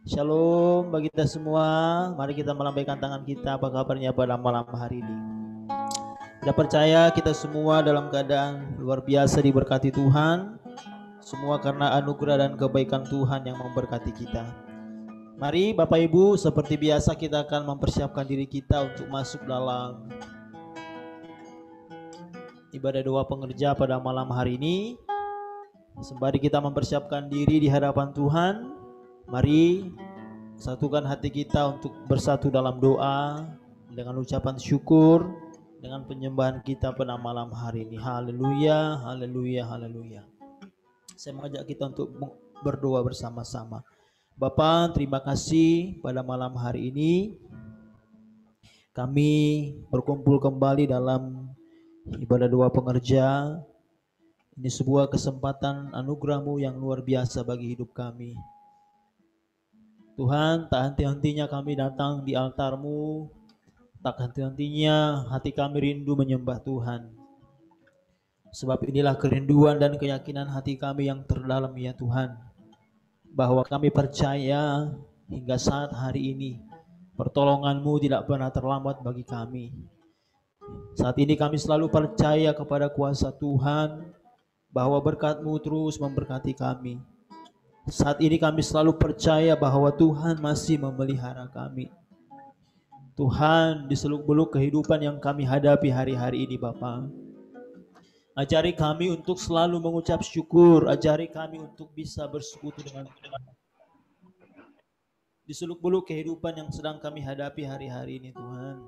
Shalom bagi kita semua. Mari kita melambaikan tangan kita. Apa kabarnya pada malam hari ini? Kita percaya kita semua dalam keadaan luar biasa diberkati Tuhan. Semua karena anugerah dan kebaikan Tuhan yang memberkati kita. Mari Bapak Ibu, seperti biasa kita akan mempersiapkan diri kita untuk masuk dalam ibadah doa pengerja pada malam hari ini. Sembari kita mempersiapkan diri di hadapan Tuhan, mari satukan hati kita untuk bersatu dalam doa dengan ucapan syukur, dengan penyembahan kita pada malam hari ini. Haleluya, haleluya, haleluya. Saya mengajak kita untuk berdoa bersama-sama. Bapa, terima kasih pada malam hari ini kami berkumpul kembali dalam ibadah doa pengerja. Ini sebuah kesempatan anugerah-Mu yang luar biasa bagi hidup kami. Tuhan, tak henti-hentinya kami datang di altar-Mu, tak henti-hentinya hati kami rindu menyembah Tuhan. Sebab inilah kerinduan dan keyakinan hati kami yang terdalam ya Tuhan, bahwa kami percaya hingga saat hari ini pertolongan-Mu tidak pernah terlambat bagi kami. Saat ini kami selalu percaya kepada kuasa Tuhan, bahwa berkat-Mu terus memberkati kami. Saat ini kami selalu percaya bahwa Tuhan masih memelihara kami. Tuhan, di seluk-beluk kehidupan yang kami hadapi hari-hari ini Bapa, ajari kami untuk selalu mengucap syukur, ajari kami untuk bisa bersekutu dengan Tuhan. Di seluk-beluk kehidupan yang sedang kami hadapi hari-hari ini Tuhan,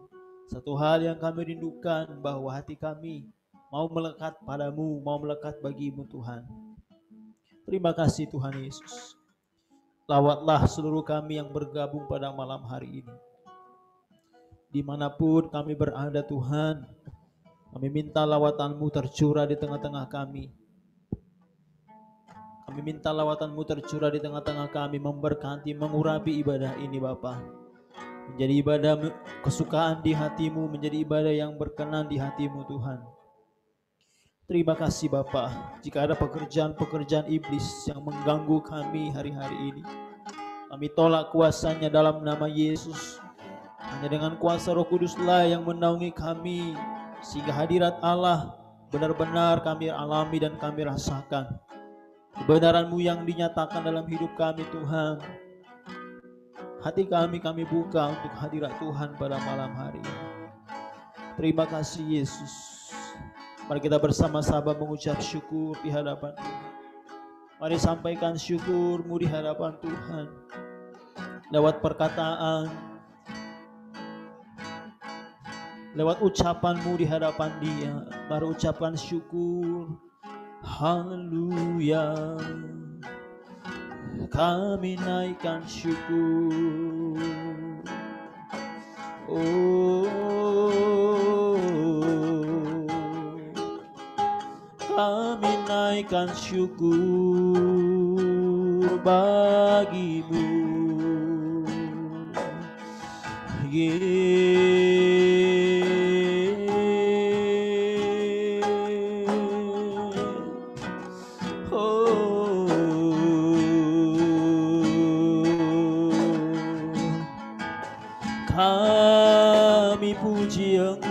satu hal yang kami rindukan bahwa hati kami mau melekat padamu, mau melekat bagimu Tuhan. Terima kasih Tuhan Yesus. Lawatlah seluruh kami yang bergabung pada malam hari ini. Dimanapun kami berada Tuhan, kami minta lawatan-Mu tercurah di tengah-tengah kami. Kami minta lawatan-Mu tercurah di tengah-tengah kami, memberkati, mengurapi ibadah ini Bapa. Menjadi ibadah kesukaan di hati-Mu, menjadi ibadah yang berkenan di hati-Mu Tuhan. Terima kasih Bapa. Jika ada pekerjaan-pekerjaan iblis yang mengganggu kami hari-hari ini, kami tolak kuasanya dalam nama Yesus. Hanya dengan kuasa Roh Kuduslah yang menaungi kami, sehingga hadirat Allah benar-benar kami alami dan kami rasakan. Kebenaran-Mu yang dinyatakan dalam hidup kami Tuhan. Hati kami buka untuk hadirat Tuhan pada malam hari ini. Terima kasih Yesus. Mari kita bersama-sama mengucap syukur di hadapan Tuhan. Mari sampaikan syukur-Mu di hadapan Tuhan. Lewat perkataan, lewat ucapan-Mu di hadapan Dia. Mari ucapkan syukur. Haleluya. Kami naikkan syukur. Kami naikkan syukur bagi-Mu, kami puji Engkau.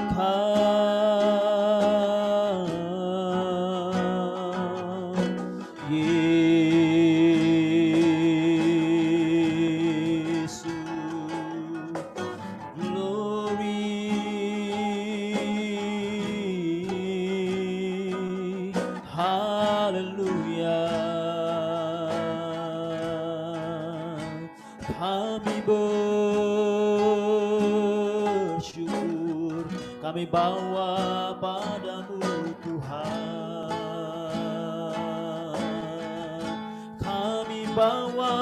haleluya. Kami bersyukur, kami bawa padamu Tuhan. Kami bawa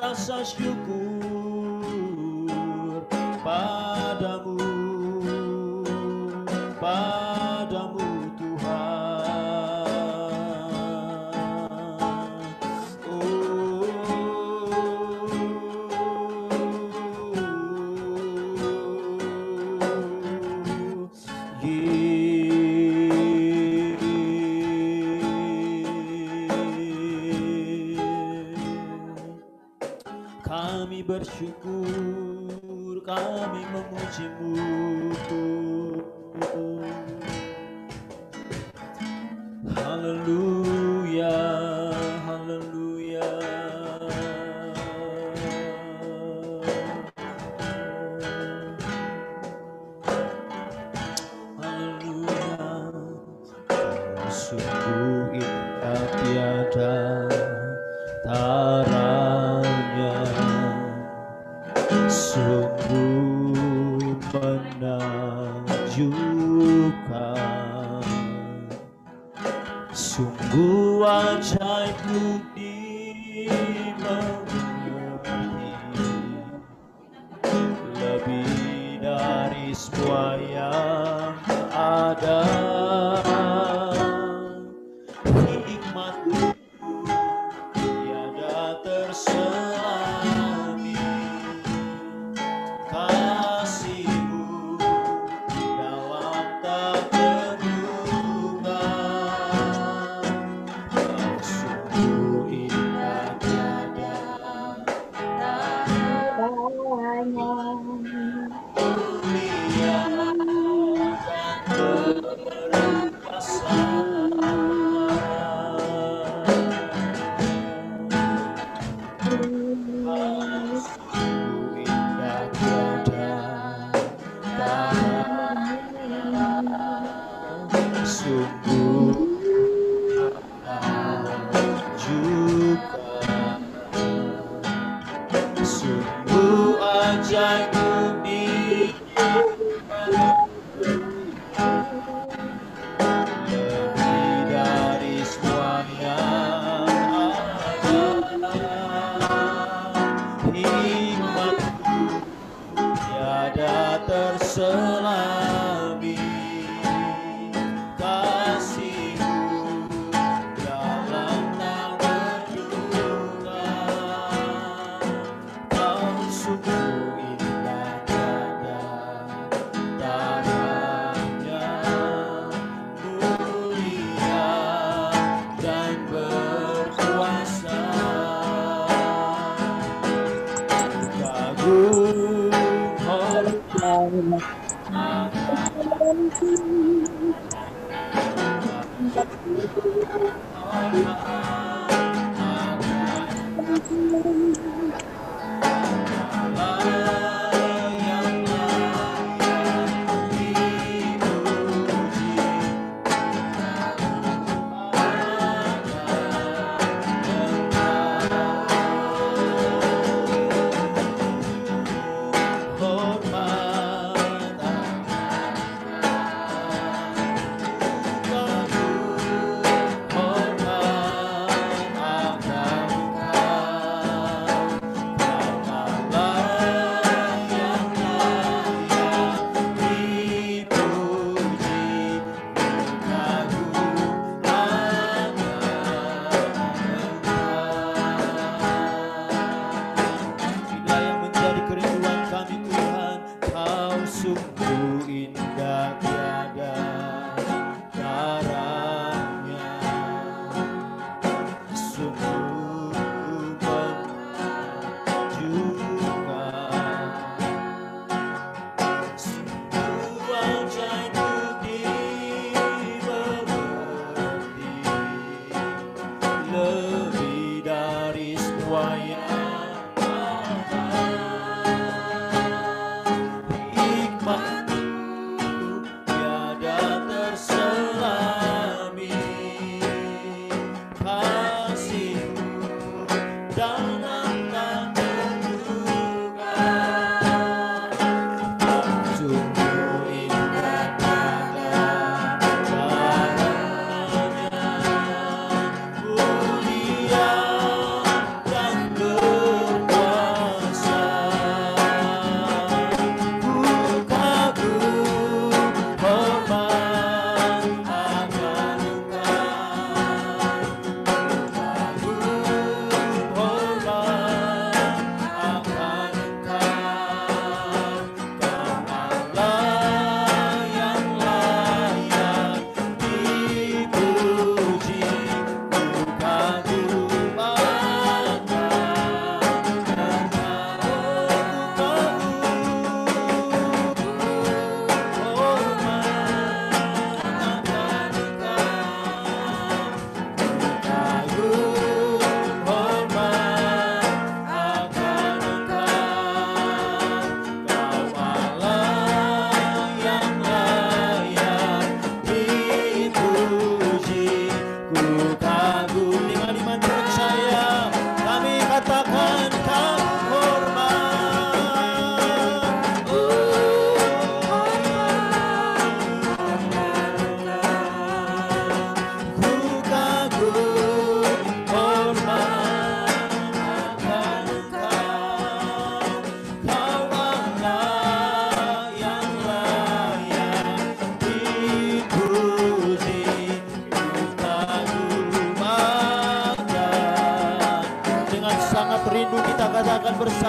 rasa syukur padamu, padamu kami bersyukur, kami memuji-Mu. Haleluya, haleluya. Haleluya. Sungguh indah tiada taranya, sungguh menakjubkan, sungguh ajaib dimengerti, lebih dari semua yang ada. Hikmat-Mu tiada terselami, kasih-Mu dalam tak terduga. Kau sungguh indah tiada taranya, mulia dan berkuasa. Sungguh indah tiada taranya, sungguh menakjubkan, sungguh ajaib lebih dari semua yang ada. Hikmat-Mu tiada terselami, kasih-Mu dalam tak terduga. Kau sungguh indah tiada taranya, mulia dan berkuasa. Agung sungguh indah tiada taranya, sungguh menakjubkan, sungguh ajaib dimengerti, lebih dari semua yang ada. Hikmat-Mu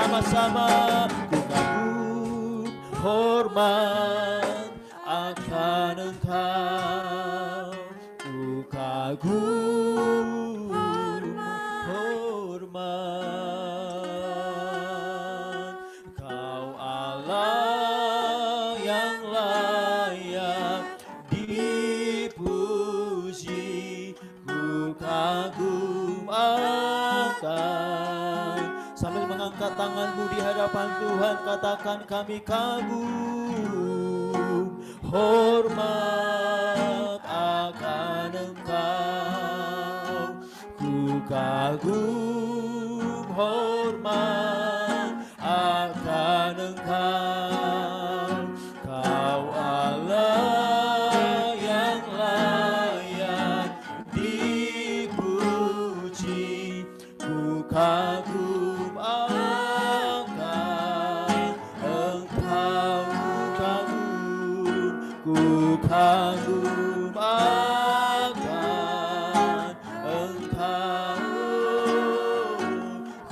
bersama-sama. Ku kagum hormat akan Engkau, ku kagum hormat. Kau Allah yang layak dipuji, ku kagum akan. Sambil mengangkat tanganmu di hadapan Tuhan, katakan kami kagum hormat akan Engkau, ku kagum hormat akan Engkau. Kau Allah yang layak dipuji, ku kagum akan Engkau, ku kagum akan Engkau,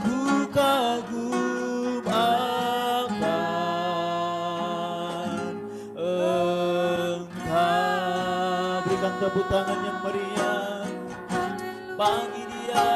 ku kagum akan Engkau. Berikan tepuk tangan yang meriah bagi Dia.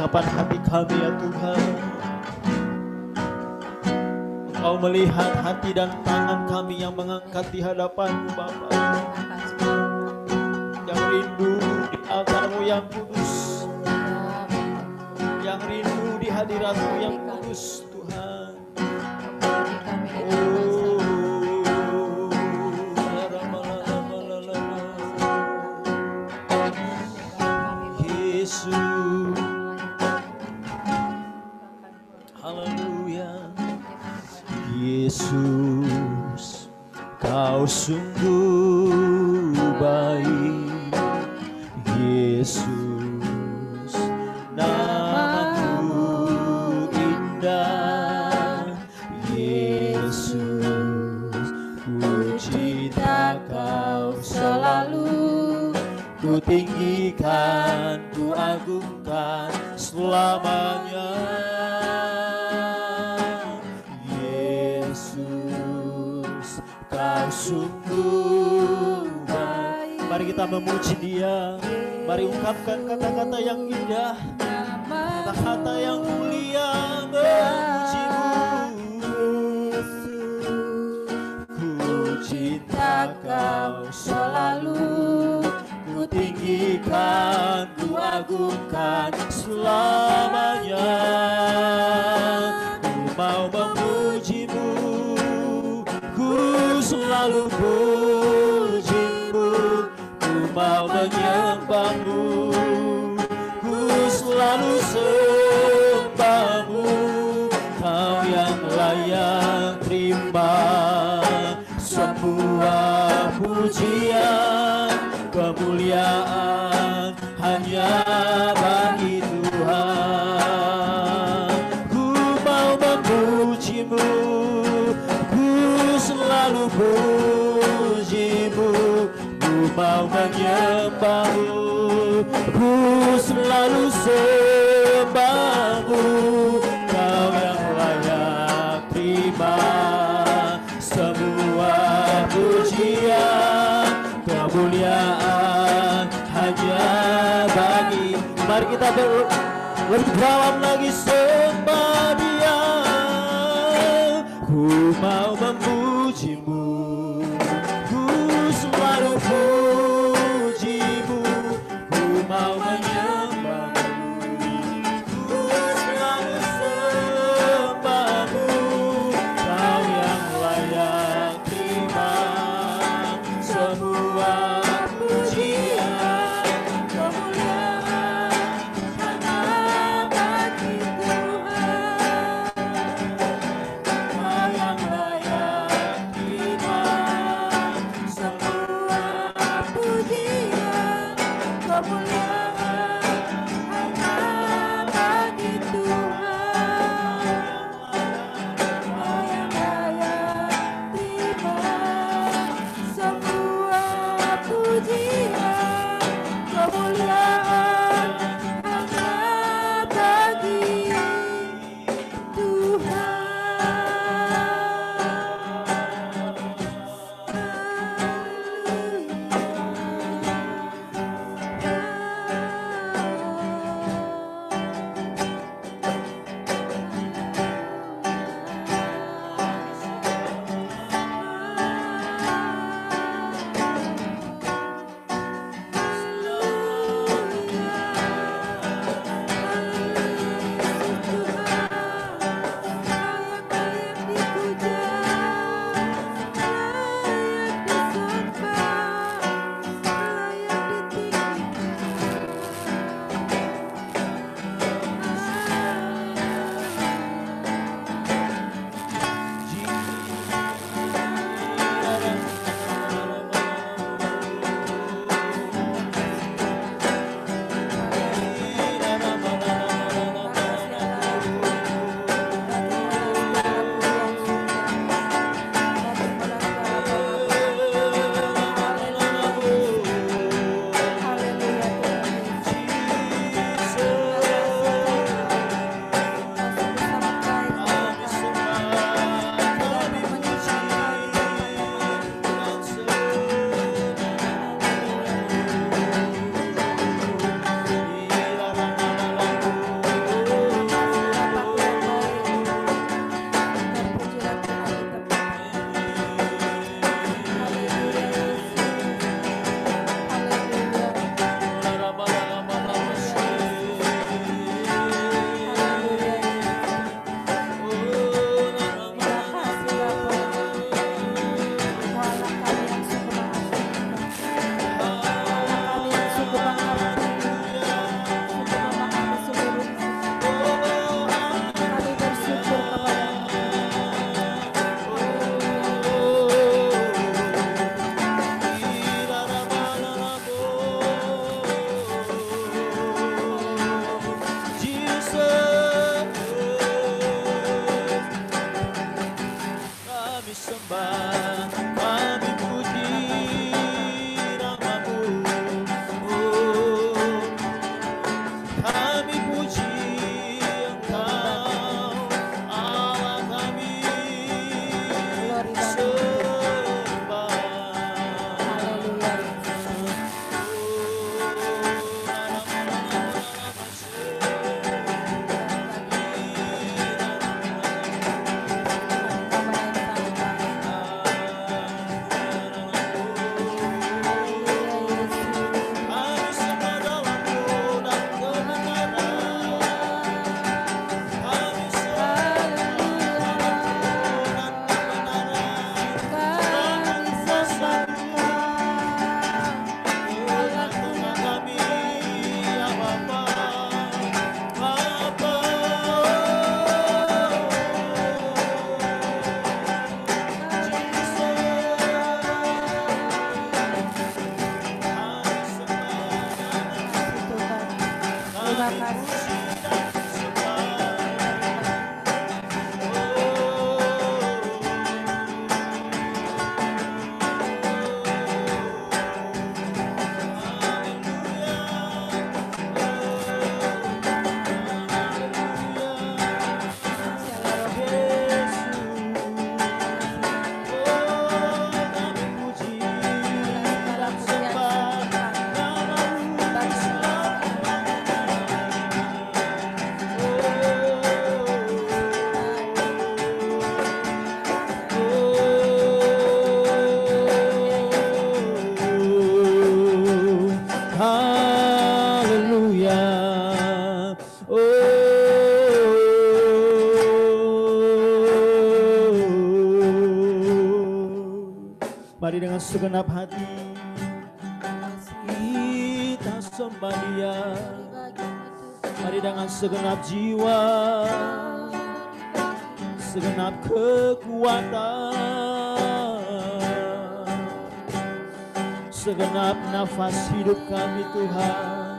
tatapan hati kami ya Tuhan. Engkau melihat hati dan tangan kami yang mengangkat di hadapan-Mu Bapa, yang rindu di altar-Mu yang kudus, yang rindu di hadirat-Mu yang kudus Tuhan. Yesus, haleluya. Yesus, Kau sungguh baik. Yesus, nama-Mu indah. Yesus, ku cinta Kau selalu, ku tinggikan, ku agungkan selamanya. Yesus, Kau sungguh baik. Mari kita memuji Dia. Mari ungkapkan kata-kata yang indah, kata-kata yang mulia memuji-Mu. Ku cinta Kau selalu, ku tinggikan, ku agungkan selamanya. Ku mau memuji-Mu, ku selalu puji-Mu. Ku mau menyembah-Mu, ku selalu sembah-Mu. Kau yang layak terima semua pujian, kemuliaan hanya bagi Tuhan. Ku mau memuji-Mu, ku selalu puji-Mu. Ku mau menyembah-Mu, ku selalu sembah-Mu. Kau yang layak terima semua pujian, kemuliaan hanya bagi. Mari kita lebih dalam lagi sembah Dia. Ku mau memuji-Mu, ku selalu puji-Mu. Ku mau menyembah-Mu, ku selalu sembah-Mu. Kau yang layak terima semua pujian, kemuliaan hanya bagi Tuhan. Kau yang layak Mari dengan segenap hati kita sembah Dia. Mari dengan segenap jiwa, segenap kekuatan, segenap nafas hidup kami Tuhan,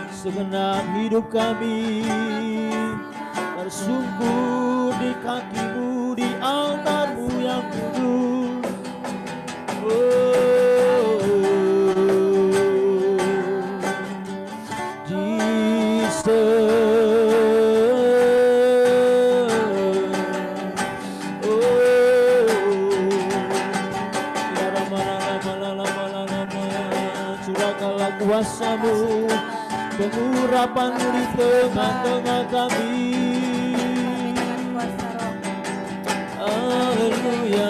segenap hidup kami tersungkur di kaki-Mu, di altar-Mu yang kudus. Curahkanlah kuasa-Mu, pengurapan-Mu di tengah-tengah kami. Haleluya.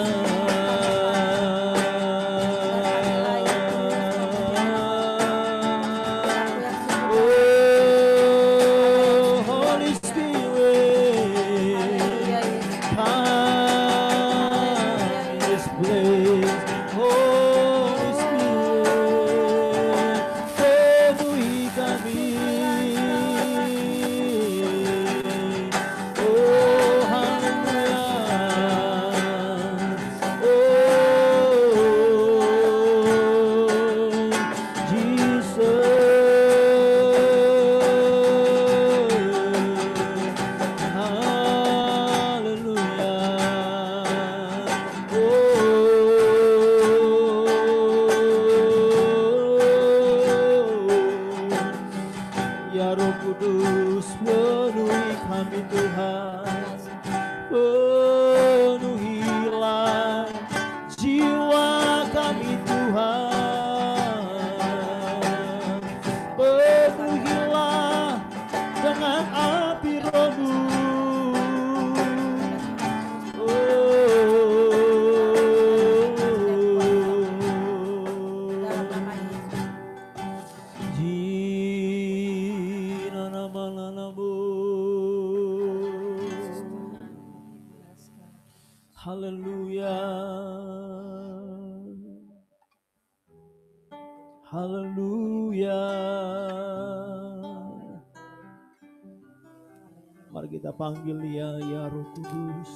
Mari kita panggil Dia, ya Roh Kudus.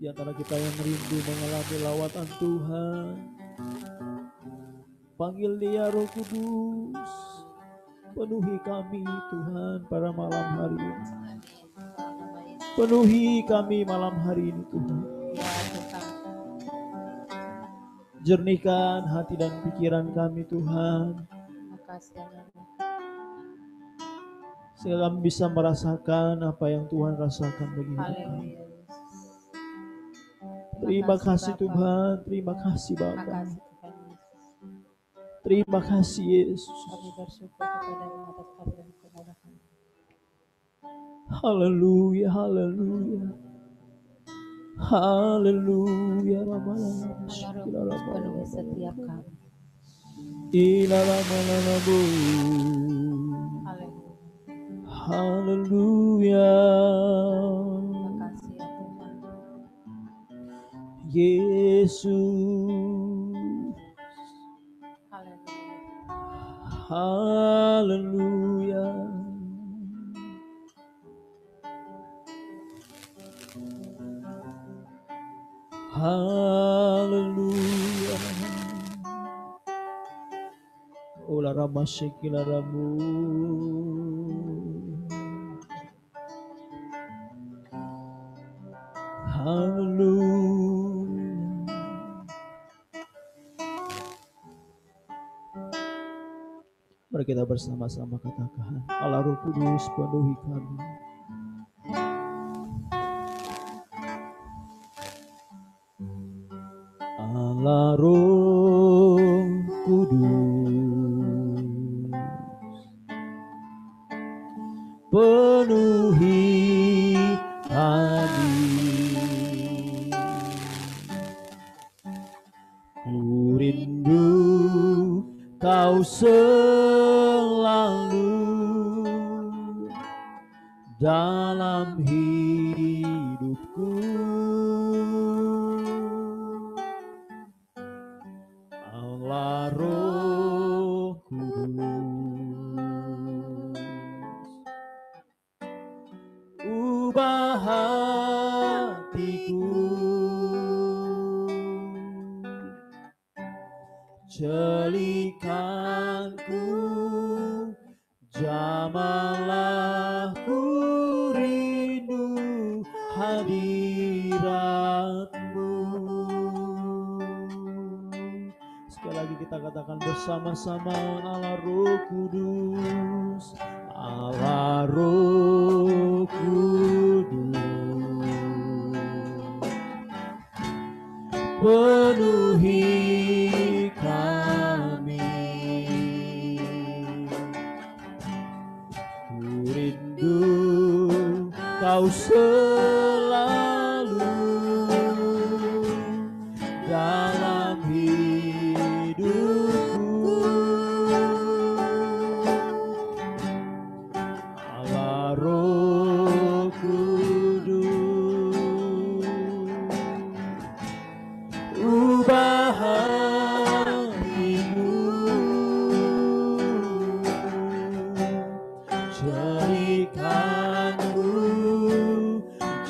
Di antara kita yang rindu mengalami lawatan Tuhan, panggil Dia, Roh Kudus. Penuhi kami Tuhan pada malam hari ini. Penuhi kami malam hari ini Tuhan. Jernihkan hati dan pikiran kami Tuhan, sehingga kami bisa merasakan apa yang Tuhan rasakan bagi kami. Terima kasih Tuhan, terima kasih Bapa. Terima kasih Yesus. Haleluya, haleluya. Haleluya. Penuhi setiap kami. Haleluya. Yesus. Haleluya. Haleluya. Ola rama shekila ramu. Haleluya. Mari kita bersama-sama katakan, Allah Roh Kudus penuhi kami. Allah Roh Kudus penuhi kami. Ku rindu Kau selalu dalam hidupku. Allah Roh Kudus, ubah hatiku, celikanku, jamalah ku rindu hadiratmu. Sekali lagi kita katakan bersama-sama, Allah Roh Kudus, Allah Roh Kudus, penuhi kami. Ku rindu Kau selalu dalam hidupku. Allah Roh Kudus, ubah hatiku, cerikanku,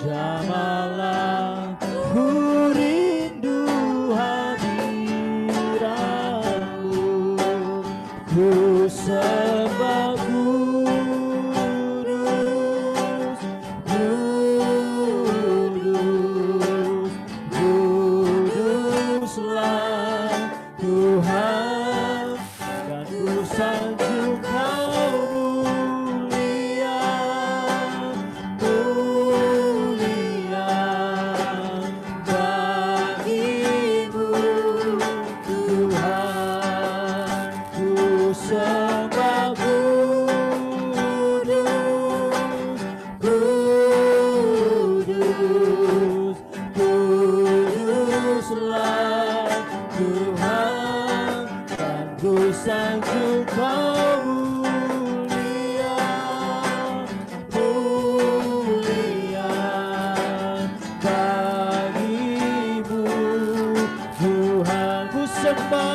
jamalah ku rindu hadiratmu. Ku sembah Kudus, Kudus, Kuduslah Tuhan, dan ku sanjung Kau mulia, mulia bagimu Tuhan. Ku sembah Kudus, Kudus, Kuduslah Tuhan, dan ku sanjung Kau mulia, mulia bagimu Tuhan. Ku sembah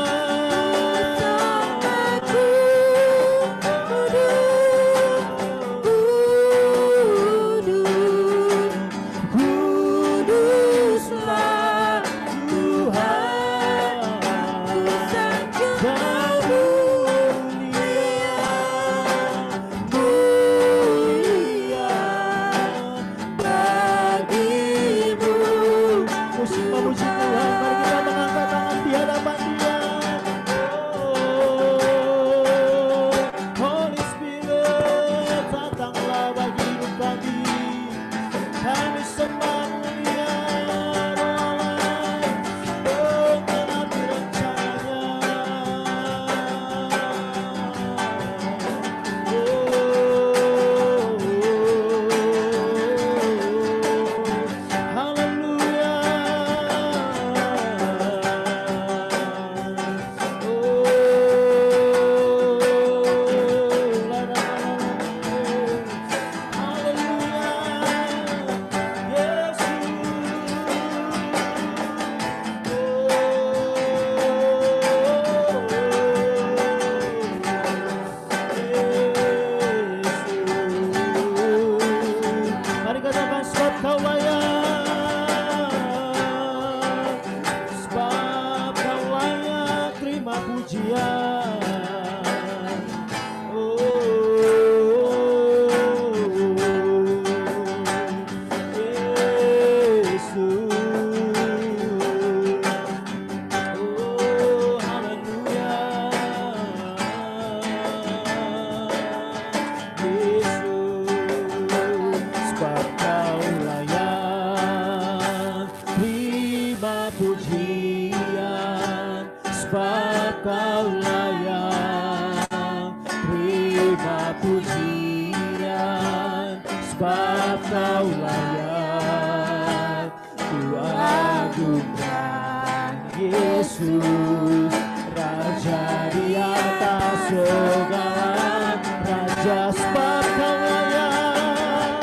Yesus, Raja di atas segala raja, sebab Kau layak,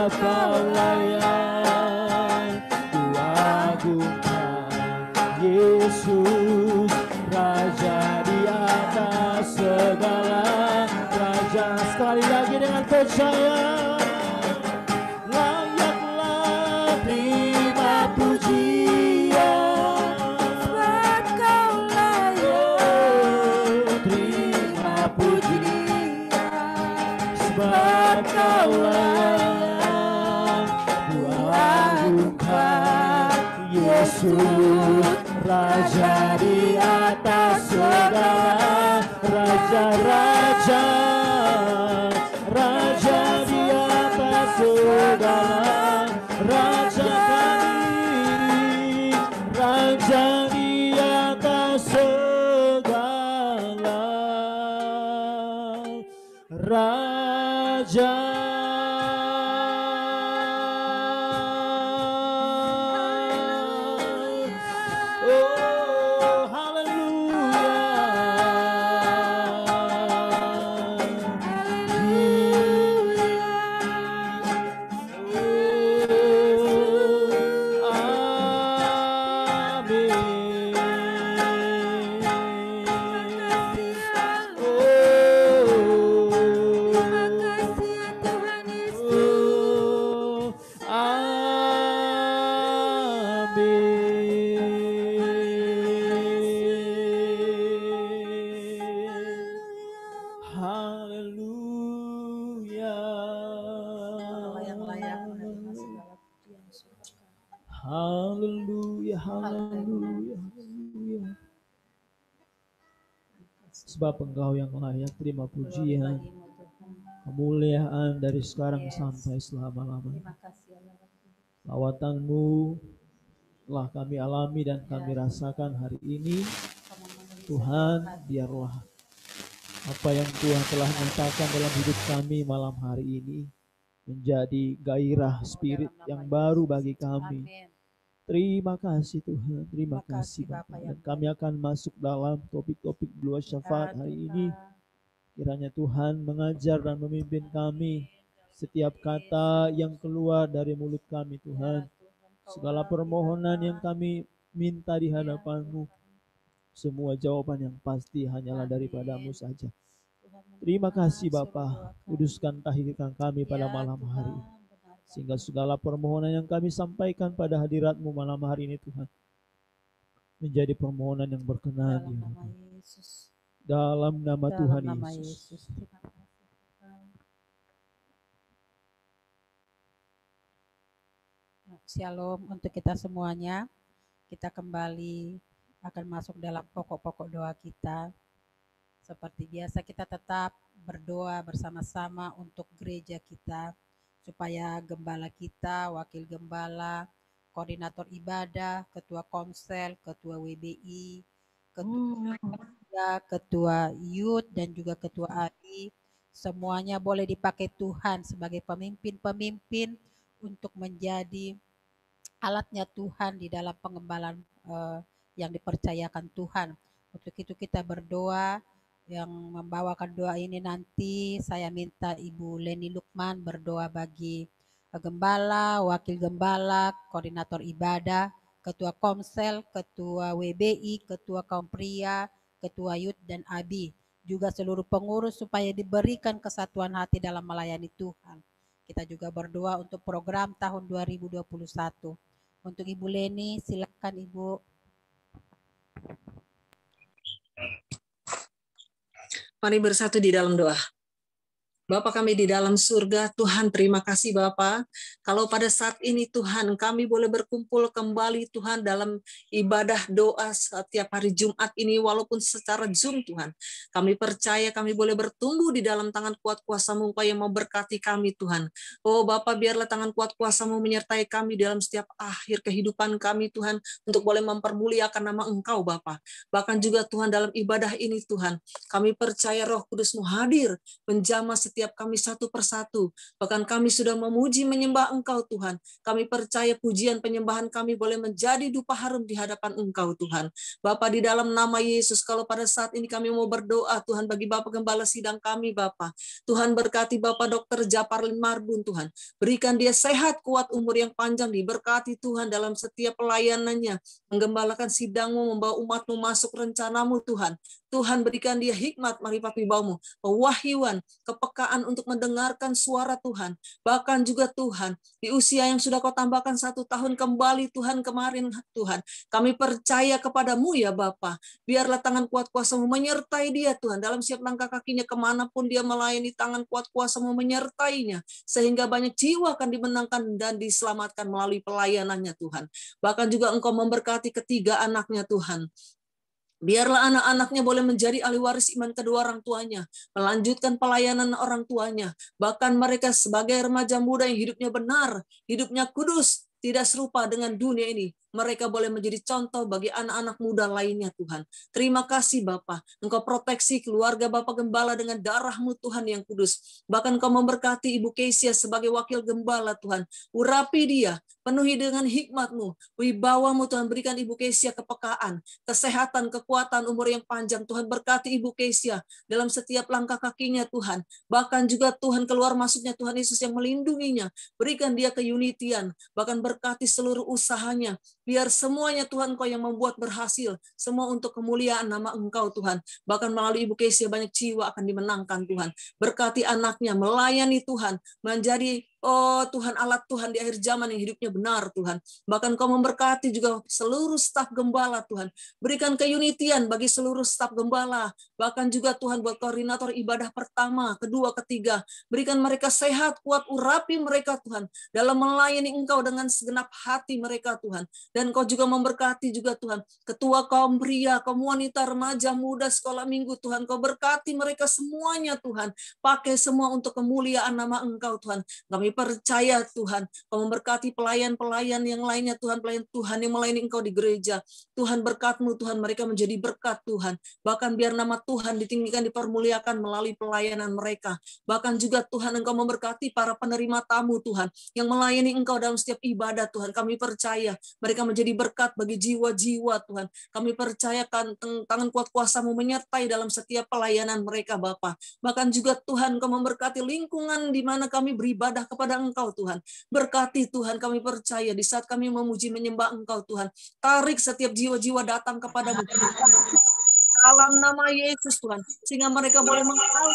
sebab Kau layak kuagungkan. Yesus, Raja di atas segala raja. Sekali lagi dengan percaya, layaklah terima pujian, sebab Kau layak terima pujian, sebab Kau layak kuagungkan. Yesus, Raja di atas segala raja-raja, Raja di atas segala raja kami, Raja di atas segala raja. Oh, haleluya. yang layak menerima segala pujian syukur. Haleluya, haleluya, haleluya. Sebab Engkau yang layak terima pujian, Bagimu, Tuhan. kemuliaan dari sekarang Yes. sampai selama-lamanya. Terima kasih Allah. Lawatan-Mu telah kami alami dan kami rasakan hari ini. Kamu memenuhi Tuhan, setiap hati. biarlah apa yang Tuhan telah nyatakan dalam hidup kami malam hari ini menjadi gairah spirit yang baru bagi kami. Amin. Terima kasih Tuhan, terima Terima kasih kasih, Bapa. Bapa Dan yang kami akan masuk dalam topik-topik dua syafaat hari ini. Kiranya Tuhan mengajar dan memimpin kami. Setiap kata yang keluar dari mulut kami Tuhan, segala permohonan yang kami minta di hadapan-Mu, semua jawaban yang pasti hanyalah daripadamu saja. Terima kasih Bapa, kuduskan tahirkan kami pada malam hari ini, sehingga segala permohonan yang kami sampaikan pada hadirat-Mu malam hari ini Tuhan, menjadi permohonan yang berkenan di Dalam nama hadapan-Mu. Yesus. Dalam nama Dalam Tuhan nama Yesus. Yesus. Terima kasih, Tuhan. Shalom untuk kita semuanya. Kita kembali akan masuk dalam pokok-pokok doa kita. Seperti biasa kita tetap berdoa bersama-sama untuk gereja kita, supaya gembala kita, wakil gembala, koordinator ibadah, ketua komsel, ketua WBI, ketua youth, dan juga ketua AI, semuanya boleh dipakai Tuhan sebagai pemimpin-pemimpin untuk menjadi alatnya Tuhan di dalam pengembalaan yang dipercayakan Tuhan. Untuk itu kita berdoa. Yang membawakan doa ini nanti saya minta Ibu Leni Lukman berdoa bagi gembala, wakil gembala, koordinator ibadah, ketua komsel, ketua WBI, ketua kaum pria, ketua youth dan ABI, juga seluruh pengurus supaya diberikan kesatuan hati dalam melayani Tuhan. Kita juga berdoa untuk program tahun 2021. Untuk Ibu Leni, silakan Ibu. Mari bersatu di dalam doa. Bapa kami di dalam surga, Tuhan terima kasih Bapa. Kalau pada saat ini Tuhan kami boleh berkumpul kembali Tuhan dalam ibadah doa setiap hari Jumat ini walaupun secara Zoom Tuhan. Kami percaya kami boleh bertumbuh di dalam tangan kuat kuasa-Mu yang memberkati kami Tuhan. Oh Bapa, biarlah tangan kuat kuasa-Mu menyertai kami dalam setiap akhir kehidupan kami Tuhan, untuk boleh mempermuliakan nama Engkau Bapa. Bahkan juga Tuhan dalam ibadah ini Tuhan, kami percaya Roh Kudus-Mu hadir menjamah setiap setiap kami satu persatu. Bahkan kami sudah memuji menyembah Engkau Tuhan. Kami percaya pujian penyembahan kami boleh menjadi dupa harum di hadapan Engkau Tuhan. Bapa, di dalam nama Yesus, kalau pada saat ini kami mau berdoa Tuhan bagi Bapak Gembala sidang kami Bapak. Tuhan berkati Bapak Dr. Japarlin Marbun Tuhan. Berikan dia sehat, kuat, umur yang panjang, diberkati Tuhan dalam setiap pelayanannya. Menggembalakan sidangmu, membawa umatmu masuk rencanamu Tuhan. Tuhan berikan dia hikmat, marifat wibau-Mu, pewahyuan, kepekaan untuk mendengarkan suara Tuhan. Bahkan juga Tuhan, di usia yang sudah Kau tambahkan 1 tahun kembali Tuhan kemarin Tuhan, kami percaya kepadamu ya Bapa. Biarlah tangan kuat kuasa-Mu menyertai dia Tuhan, dalam setiap langkah kakinya kemanapun dia melayani, tangan kuat kuasa-Mu menyertainya, sehingga banyak jiwa akan dimenangkan dan diselamatkan melalui pelayanannya Tuhan. Bahkan juga Engkau memberkati ketiga anaknya Tuhan. Biarlah anak-anaknya boleh menjadi ahli waris iman kedua orang tuanya, melanjutkan pelayanan orang tuanya. Bahkan mereka sebagai remaja muda yang hidupnya benar, hidupnya kudus, tidak serupa dengan dunia ini. Mereka boleh menjadi contoh bagi anak-anak muda lainnya Tuhan. Terima kasih Bapa. Engkau proteksi keluarga Bapak Gembala dengan darah-Mu Tuhan yang kudus. Bahkan Engkau memberkati Ibu Kesia sebagai wakil gembala Tuhan. Urapi dia, penuhi dengan hikmat-Mu, wibawa-Mu Tuhan. Berikan Ibu Kesia kepekaan, kesehatan, kekuatan, umur yang panjang. Tuhan berkati Ibu Kesia dalam setiap langkah kakinya Tuhan. Bahkan juga Tuhan keluar masuknya Tuhan Yesus yang melindunginya. Berikan dia keunitian, bahkan berkati seluruh usahanya. Biar semuanya Tuhan Kau yang membuat berhasil. Semua untuk kemuliaan nama Engkau Tuhan. Bahkan melalui Ibu Kesia banyak jiwa akan dimenangkan Tuhan. Berkati anaknya, melayani Tuhan. Menjadi Tuhan alat Tuhan di akhir zaman yang hidupnya benar Tuhan. Bahkan Kau memberkati juga seluruh staf gembala Tuhan. Berikan keunitian bagi seluruh staf gembala. Bahkan juga Tuhan buat koordinator ibadah pertama, kedua, ketiga. Berikan mereka sehat, kuat, urapi mereka Tuhan. Dalam melayani Engkau dengan segenap hati mereka Tuhan. Dan Kau juga memberkati juga Tuhan. Ketua kaum pria, kaum wanita, remaja, muda, sekolah minggu Tuhan. Kau berkati mereka semuanya Tuhan. Pakai semua untuk kemuliaan nama Engkau Tuhan. Kami percaya Tuhan, Kau memberkati pelayan-pelayan yang lainnya Tuhan, pelayan Tuhan yang melayani Engkau di gereja. Tuhan berkat-Mu Tuhan, mereka menjadi berkat Tuhan. Bahkan biar nama Tuhan ditinggikan, dipermuliakan melalui pelayanan mereka. Bahkan juga Tuhan Engkau memberkati para penerima tamu Tuhan, yang melayani Engkau dalam setiap ibadah Tuhan. Kami percaya mereka menjadi berkat bagi jiwa-jiwa Tuhan. Kami percayakan tangan kuat kuasa-Mu menyertai dalam setiap pelayanan mereka Bapa. Bahkan juga Tuhan Kau memberkati lingkungan di mana kami beribadah kepada Engkau Tuhan. Berkati Tuhan, kami percaya di saat kami memuji menyembah Engkau Tuhan. Tarik setiap jiwa-jiwa datang kepadamu. Dalam nama Yesus Tuhan. Sehingga mereka boleh mengenal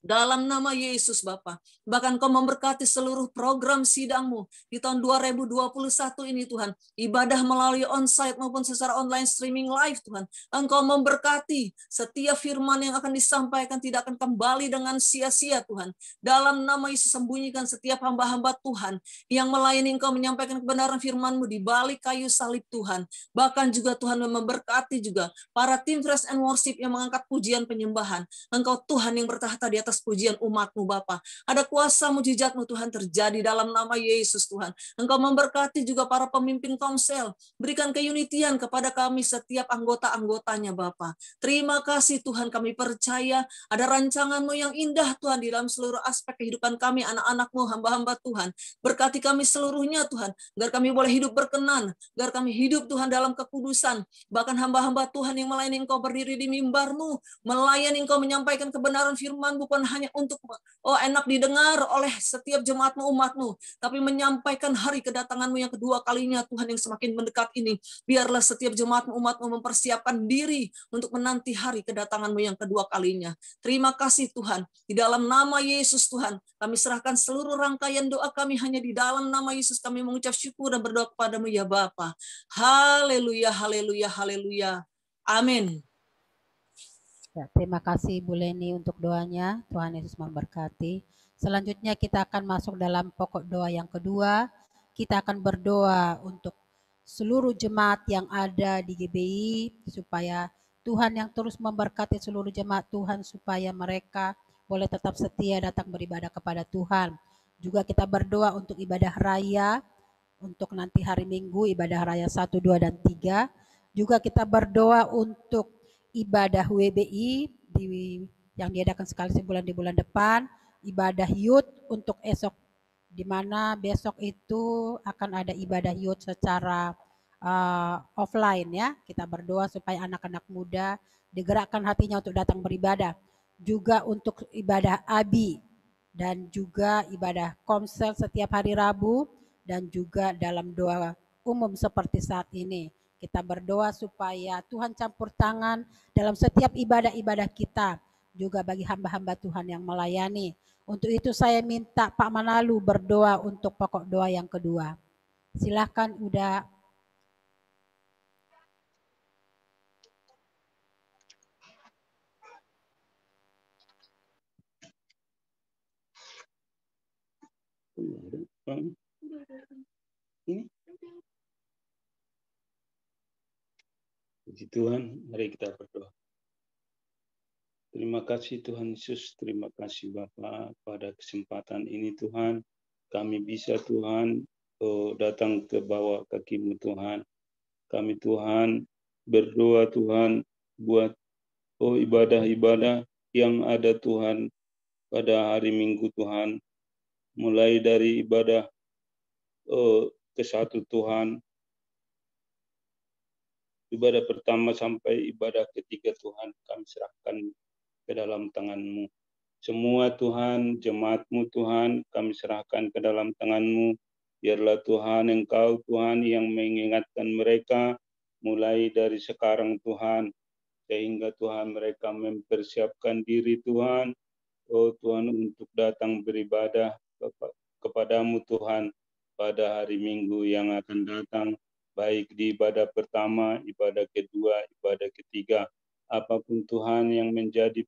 dalam nama Yesus Bapa. Bahkan Kau memberkati seluruh program sidang-Mu di tahun 2021 ini Tuhan. Ibadah melalui onsite maupun secara online streaming live Tuhan. Engkau memberkati setiap firman yang akan disampaikan tidak akan kembali dengan sia-sia Tuhan. Dalam nama Yesus sembunyikan setiap hamba-hamba Tuhan yang melayani Engkau menyampaikan kebenaran firman-Mu di balik kayu salib Tuhan. Bahkan juga Tuhan memberkati juga para tim Fresh and Worship yang mengangkat pujian penyembahan. Engkau Tuhan yang bertahta di atas pujian umat-Mu Bapa. Ada kuasa mujizat-Mu Tuhan terjadi dalam nama Yesus Tuhan. Engkau memberkati juga para pemimpin komsel. Berikan keunitian kepada kami setiap anggota-anggotanya Bapa. Terima kasih Tuhan, kami percaya ada rancangan-Mu yang indah Tuhan di dalam seluruh aspek kehidupan kami, anak-anak-Mu, hamba-hamba Tuhan. Berkati kami seluruhnya Tuhan, agar kami boleh hidup berkenan, agar kami hidup Tuhan dalam kekudusan. Bahkan hamba-hamba Tuhan yang melayani Engkau berdiri di mimbar-Mu, melayani Engkau menyampaikan kebenaran firman bukan hanya untuk enak didengar oleh setiap jemaat-Mu, umat-Mu, tapi menyampaikan hari kedatangan-Mu yang kedua kalinya Tuhan yang semakin mendekat ini. Biarlah setiap jemaat-Mu, umat-Mu mempersiapkan diri untuk menanti hari kedatangan-Mu yang kedua kalinya. Terima kasih Tuhan. Di dalam nama Yesus Tuhan, kami serahkan seluruh rangkaian doa kami hanya di dalam nama Yesus. Kami mengucap syukur dan berdoa kepada-Mu ya Bapa. Haleluya, haleluya, haleluya. Amin. Ya, terima kasih Bu Leni untuk doanya. Tuhan Yesus memberkati. Selanjutnya kita akan masuk dalam pokok doa yang kedua. Kita akan berdoa untuk seluruh jemaat yang ada di GBI, supaya Tuhan yang terus memberkati seluruh jemaat Tuhan, supaya mereka boleh tetap setia datang beribadah kepada Tuhan. Juga kita berdoa untuk ibadah raya, untuk nanti hari Minggu, ibadah raya 1, 2, dan 3. Juga kita berdoa untuk ibadah WBI di yang diadakan sekali sebulan di bulan depan, ibadah youth untuk esok, di mana besok itu akan ada ibadah youth secara offline ya. Kita berdoa supaya anak-anak muda digerakkan hatinya untuk datang beribadah. Juga untuk ibadah abi dan juga ibadah komsel setiap hari Rabu dan juga dalam doa umum seperti saat ini. Kita berdoa supaya Tuhan campur tangan dalam setiap ibadah-ibadah kita, juga bagi hamba-hamba Tuhan yang melayani. Untuk itu saya minta Pak Manalu berdoa untuk pokok doa yang kedua. Silakan udah. Puji Tuhan, mari kita berdoa. Terima kasih Tuhan Yesus, terima kasih Bapa pada kesempatan ini Tuhan. Kami bisa Tuhan datang ke bawah kaki-Mu Tuhan. Kami Tuhan berdoa Tuhan buat ibadah-ibadah yang ada Tuhan pada hari Minggu Tuhan. Mulai dari ibadah ke-1 Tuhan, ibadah pertama sampai ibadah ketiga Tuhan, kami serahkan ke dalam tangan-Mu. Semua Tuhan, jemaat-Mu Tuhan, kami serahkan ke dalam tangan-Mu. Biarlah Tuhan Engkau Tuhan yang mengingatkan mereka mulai dari sekarang Tuhan, sehingga Tuhan mereka mempersiapkan diri Tuhan, Tuhan untuk datang beribadah kepadamu Tuhan pada hari Minggu yang akan datang, baik di ibadah pertama, ibadah kedua, ibadah ketiga, apapun Tuhan yang menjadi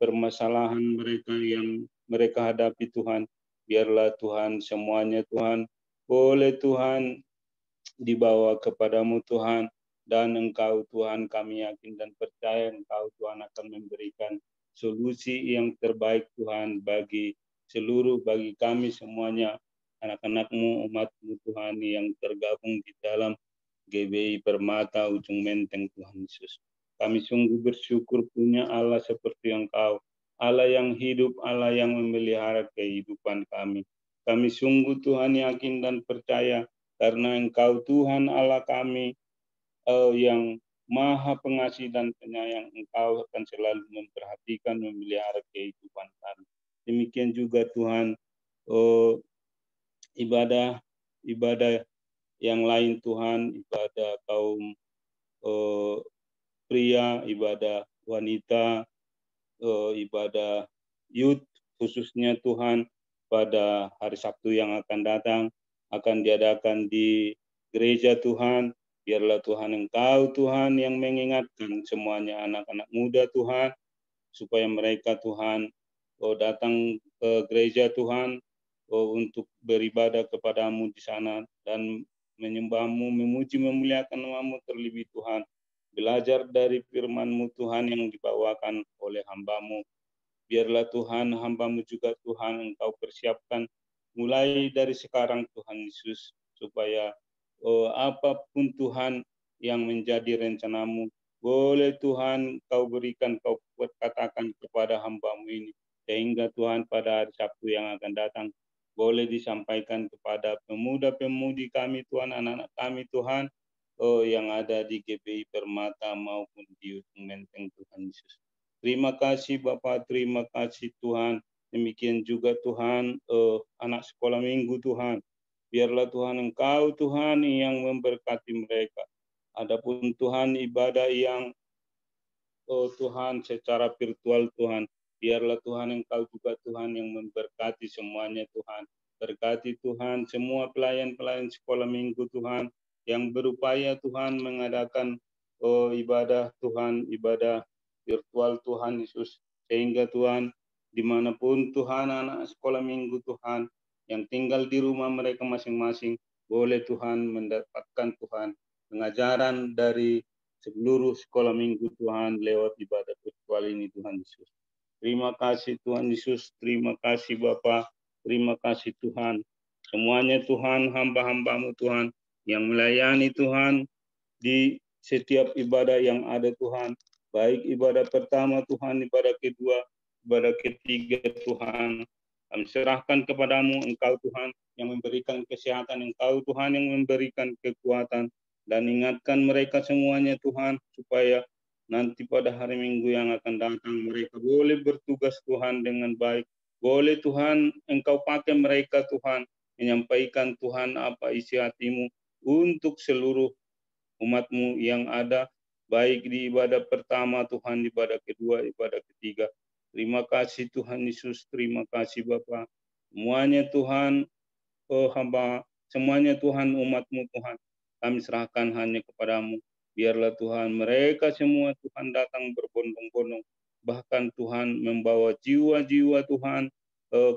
permasalahan mereka yang mereka hadapi Tuhan, biarlah Tuhan semuanya Tuhan, boleh Tuhan dibawa kepadamu Tuhan, dan Engkau Tuhan kami yakin dan percaya Engkau Tuhan akan memberikan solusi yang terbaik Tuhan bagi kami semuanya, anak-anak-Mu, umat-Mu Tuhan yang tergabung di dalam GBI Permata Ujung Menteng Tuhan Yesus. Kami sungguh bersyukur punya Allah seperti Engkau, Allah yang hidup, Allah yang memelihara kehidupan kami. Kami sungguh Tuhan yakin dan percaya karena Engkau Tuhan Allah kami yang Maha Pengasih dan Penyayang, Engkau akan selalu memperhatikan, memelihara kehidupan kami. Demikian juga Tuhan, ibadah yang lain Tuhan, ibadah kaum pria, ibadah wanita, ibadah youth khususnya Tuhan pada hari Sabtu yang akan datang akan diadakan di gereja Tuhan. Biarlah Tuhan Engkau Tuhan yang mengingatkan semuanya anak-anak muda Tuhan, supaya mereka Tuhan datang ke gereja Tuhan untuk beribadah kepadamu di sana dan menyembah-Mu, memuji, memuliakan nama-Mu terlebih Tuhan. Belajar dari firman-Mu Tuhan yang dibawakan oleh hamba-Mu. Biarlah Tuhan hamba-Mu juga Tuhan Engkau persiapkan mulai dari sekarang Tuhan Yesus, supaya apapun Tuhan yang menjadi rencana-Mu, boleh Tuhan Kau berikan, Kau katakan kepada hamba-Mu ini, sehingga Tuhan pada hari Sabtu yang akan datang boleh disampaikan kepada pemuda-pemudi kami Tuhan, anak-anak kami Tuhan, yang ada di GBI Permata maupun di Ujung Menteng Tuhan Yesus. Terima kasih Bapak, terima kasih Tuhan. Demikian juga Tuhan, anak sekolah minggu Tuhan. Biarlah Tuhan Engkau Tuhan yang memberkati mereka. Adapun Tuhan ibadah yang Tuhan secara virtual Tuhan, biarlah Tuhan Engkau juga Tuhan yang memberkati semuanya Tuhan. Berkati Tuhan semua pelayan-pelayan sekolah minggu Tuhan yang berupaya Tuhan mengadakan ibadah Tuhan, ibadah virtual Tuhan Yesus, sehingga Tuhan dimanapun Tuhan anak sekolah minggu Tuhan yang tinggal di rumah mereka masing-masing, boleh Tuhan mendapatkan Tuhan pengajaran dari seluruh sekolah minggu Tuhan lewat ibadah virtual ini Tuhan Yesus. Terima kasih Tuhan Yesus, terima kasih Bapa, terima kasih Tuhan. Semuanya Tuhan, hamba-hamba-Mu Tuhan yang melayani Tuhan di setiap ibadah yang ada Tuhan. baik ibadah pertama Tuhan, ibadah kedua, ibadah ketiga Tuhan. Kami serahkan kepadamu, Engkau Tuhan yang memberikan kesehatan, Engkau Tuhan yang memberikan kekuatan, dan ingatkan mereka semuanya Tuhan, supaya nanti pada hari Minggu yang akan datang mereka boleh bertugas Tuhan dengan baik. Boleh Tuhan Engkau pakai mereka Tuhan, menyampaikan Tuhan apa isi hatimu untuk seluruh umatmu yang ada, baik di ibadah pertama Tuhan, ibadah kedua, ibadah ketiga. Terima kasih Tuhan Yesus, terima kasih Bapa. Semuanya Tuhan, hamba, semuanya Tuhan umatmu Tuhan, kami serahkan hanya kepadamu. Biarlah Tuhan mereka semua Tuhan datang berbondong-bondong, bahkan Tuhan membawa jiwa-jiwa Tuhan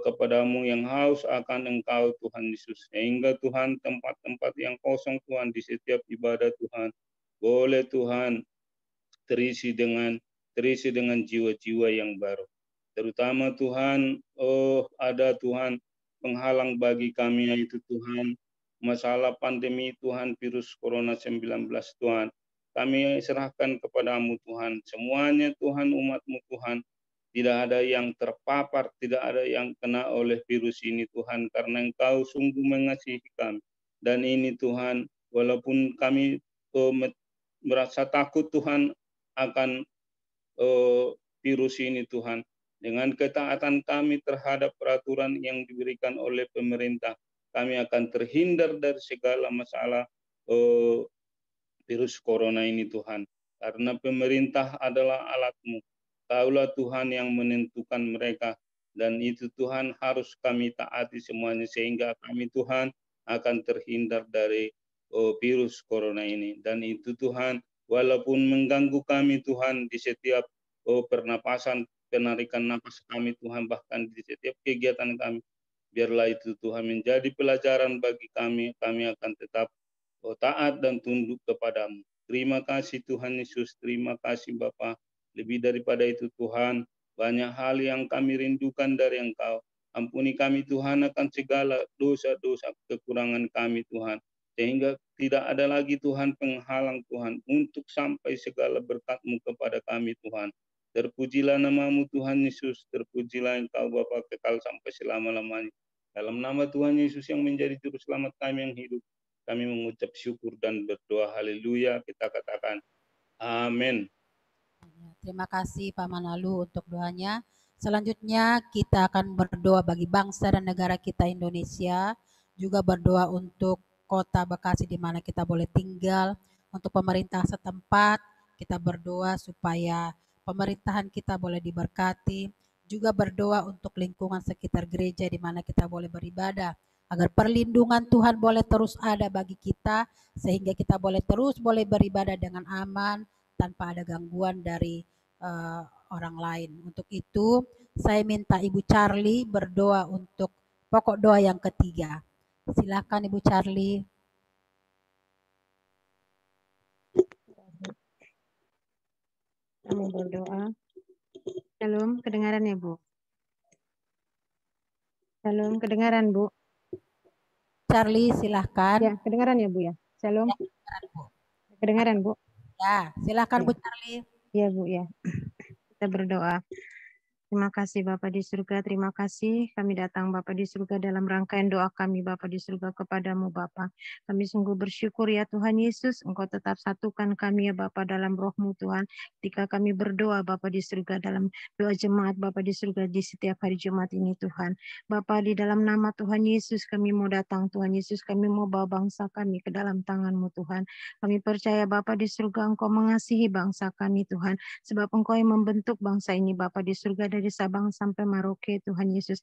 kepadamu yang haus akan Engkau Tuhan Yesus. Sehingga Tuhan tempat-tempat yang kosong Tuhan di setiap ibadah Tuhan, boleh Tuhan terisi dengan jiwa-jiwa yang baru. Terutama Tuhan, ada Tuhan penghalang bagi kami, yaitu Tuhan masalah pandemi Tuhan, virus corona 19 Tuhan. Kami serahkan kepadamu Tuhan, semuanya Tuhan, umatmu Tuhan, tidak ada yang terpapar, tidak ada yang kena oleh virus ini Tuhan, karena Engkau sungguh mengasihi kami. Dan ini Tuhan, walaupun kami merasa takut Tuhan akan virus ini Tuhan, dengan ketaatan kami terhadap peraturan yang diberikan oleh pemerintah, kami akan terhindar dari segala masalah virus corona ini Tuhan. Karena pemerintah adalah alat-Mu. Kaulah Tuhan yang menentukan mereka. Dan itu Tuhan harus kami taati semuanya, sehingga kami Tuhan akan terhindar dari virus corona ini. Dan itu Tuhan, walaupun mengganggu kami Tuhan di setiap pernapasan, penarikan napas kami Tuhan, bahkan di setiap kegiatan kami, biarlah itu Tuhan menjadi pelajaran bagi kami. Kami akan tetap taat dan tunduk kepadamu. Terima kasih Tuhan Yesus, terima kasih Bapa. Lebih daripada itu Tuhan, banyak hal yang kami rindukan dari Engkau. Ampuni kami Tuhan akan segala dosa-dosa kekurangan kami Tuhan. Sehingga tidak ada lagi Tuhan penghalang Tuhan untuk sampai segala berkat-Mu kepada kami Tuhan. Terpujilah nama-Mu Tuhan Yesus, terpujilah Engkau Bapa kekal sampai selama-lamanya. Dalam nama Tuhan Yesus yang menjadi juru selamat kami yang hidup, kami mengucap syukur dan berdoa. Haleluya. Kita katakan amin. Terima kasih Pak Manalu untuk doanya. Selanjutnya kita akan berdoa bagi bangsa dan negara kita Indonesia, juga berdoa untuk kota Bekasi di mana kita boleh tinggal, untuk pemerintah setempat. Kita berdoa supaya pemerintahan kita boleh diberkati, juga berdoa untuk lingkungan sekitar gereja di mana kita boleh beribadah, agar perlindungan Tuhan boleh terus ada bagi kita, sehingga kita boleh terus beribadah dengan aman, tanpa ada gangguan dari orang lain. Untuk itu, saya minta Ibu Charlie berdoa untuk pokok doa yang ketiga. Silakan Ibu Charlie. Kami berdoa. Shalom, kedengaran ya Bu? Shalom, kedengaran Bu? Charlie, silahkan. Ya, kedengaran ya Bu ya? Shalom. Ya, kedengaran Bu. Kedengaran Bu? Ya, silahkan ya. Bu Charlie. Ya Bu ya. Kita berdoa. Terima kasih Bapa di surga, terima kasih kami datang Bapa di surga dalam rangkaian doa kami Bapa di surga kepadamu Bapa. Kami sungguh bersyukur ya Tuhan Yesus, Engkau tetap satukan kami ya Bapa dalam roh-Mu Tuhan. Ketika kami berdoa Bapa di surga dalam doa jemaat Bapa di surga di setiap hari Jumat ini Tuhan. Bapa di dalam nama Tuhan Yesus kami mau datang Tuhan Yesus, kami mau bawa bangsa kami ke dalam tangan-Mu Tuhan. Kami percaya Bapa di surga Engkau mengasihi bangsa kami Tuhan. Sebab Engkau yang membentuk bangsa ini Bapa di surga dari Sabang sampai Merauke Tuhan Yesus.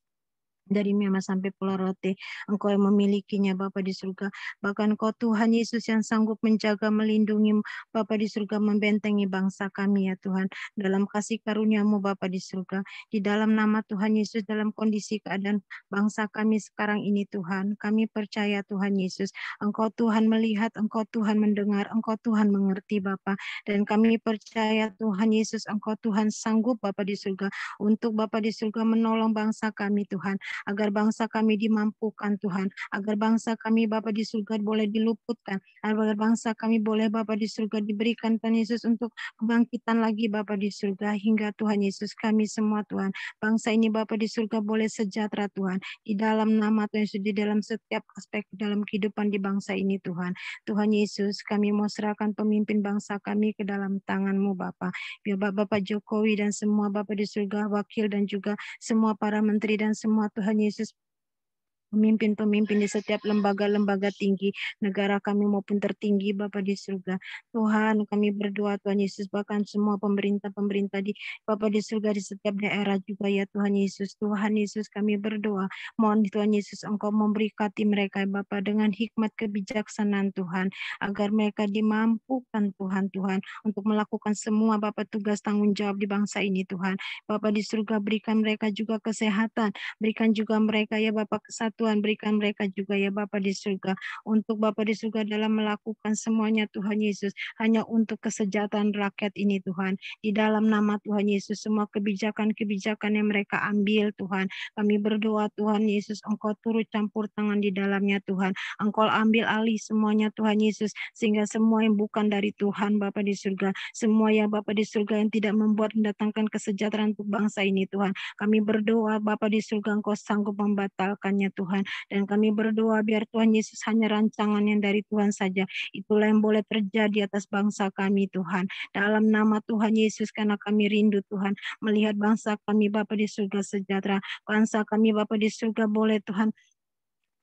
Dari Myanmar sampai Pulau Rote, Engkau yang memilikinya Bapa di surga. Bahkan Engkau Tuhan Yesus yang sanggup menjaga, melindungi Bapa di surga, membentengi bangsa kami ya Tuhan. Dalam kasih karunia-Mu Bapa di surga. Di dalam nama Tuhan Yesus, dalam kondisi keadaan bangsa kami sekarang ini Tuhan. Kami percaya Tuhan Yesus, Engkau Tuhan melihat, Engkau Tuhan mendengar, Engkau Tuhan mengerti Bapa. Dan kami percaya Tuhan Yesus, Engkau Tuhan sanggup Bapa di surga. Untuk Bapa di surga menolong bangsa kami Tuhan. agar bangsa kami dimampukan Tuhan, agar bangsa kami Bapa di surga boleh diluputkan, agar bangsa kami boleh Bapa di surga diberikan Tuhan Yesus untuk kebangkitan lagi Bapa di surga, hingga Tuhan Yesus kami semua Tuhan, bangsa ini Bapa di surga boleh sejahtera Tuhan, di dalam nama Tuhan Yesus, di dalam setiap aspek dalam kehidupan di bangsa ini Tuhan. Tuhan Yesus, kami mau serahkan pemimpin bangsa kami ke dalam tangan-Mu Bapa. Biar Bapak Jokowi dan semua Bapak di surga, wakil dan juga semua para menteri dan semua Tuhan Yesus, pemimpin-pemimpin di setiap lembaga-lembaga tinggi negara kami maupun tertinggi Bapa di surga. Tuhan, kami berdoa Tuhan Yesus, bahkan semua pemerintah-pemerintah di Bapa di surga di setiap daerah juga ya Tuhan Yesus. Tuhan Yesus, kami berdoa, mohon Tuhan Yesus Engkau memberkati mereka Bapa dengan hikmat kebijaksanaan Tuhan, agar mereka dimampukan Tuhan untuk melakukan semua Bapa tugas tanggung jawab di bangsa ini Tuhan. Bapa di surga, berikan mereka juga kesehatan, berikan juga mereka ya Bapa kesatuan, berikan mereka juga ya Bapa di surga, untuk Bapa di surga dalam melakukan semuanya Tuhan Yesus, hanya untuk kesejahteraan rakyat ini Tuhan. Di dalam nama Tuhan Yesus, semua kebijakan-kebijakan yang mereka ambil Tuhan, kami berdoa Tuhan Yesus, Engkau turut campur tangan di dalamnya Tuhan, Engkau ambil alih semuanya Tuhan Yesus, sehingga semua yang bukan dari Tuhan Bapa di surga, semua ya Bapa di surga yang tidak mendatangkan kesejahteraan untuk bangsa ini Tuhan, kami berdoa Bapa di surga, Engkau sanggup membatalkannya Tuhan. Dan kami berdoa biar Tuhan Yesus hanya rancangan yang dari Tuhan saja, itulah yang boleh terjadi atas bangsa kami Tuhan. Dalam nama Tuhan Yesus, karena kami rindu Tuhan melihat bangsa kami Bapa di surga sejahtera, bangsa kami Bapa di surga boleh Tuhan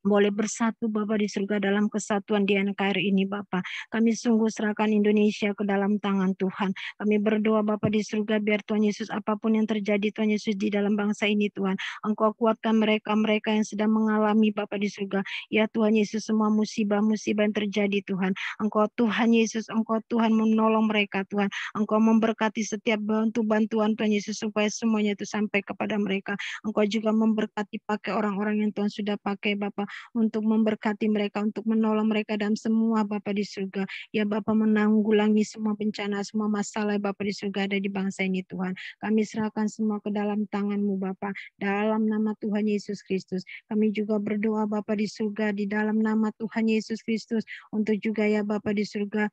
boleh bersatu Bapa di surga dalam kesatuan di NKRI ini Bapa. Kami sungguh serahkan Indonesia ke dalam tangan Tuhan. Kami berdoa Bapa di surga biar Tuhan Yesus apapun yang terjadi Tuhan Yesus di dalam bangsa ini Tuhan, Engkau kuatkan mereka-mereka yang sedang mengalami Bapa di surga. Ya Tuhan Yesus, semua musibah-musibah yang terjadi Tuhan, Engkau Tuhan Yesus, Engkau Tuhan menolong mereka Tuhan. Engkau memberkati setiap bantuan Tuhan Yesus supaya semuanya itu sampai kepada mereka. Engkau juga memberkati pakai orang-orang yang Tuhan sudah pakai Bapa untuk memberkati mereka, untuk menolong mereka dalam semua Bapa di surga. Ya Bapa, menanggulangi semua bencana, semua masalah Bapa di surga ada di bangsa ini Tuhan. Kami serahkan semua ke dalam tangan-Mu Bapa, dalam nama Tuhan Yesus Kristus. Kami juga berdoa Bapa di surga, di dalam nama Tuhan Yesus Kristus, untuk juga ya Bapa di surga,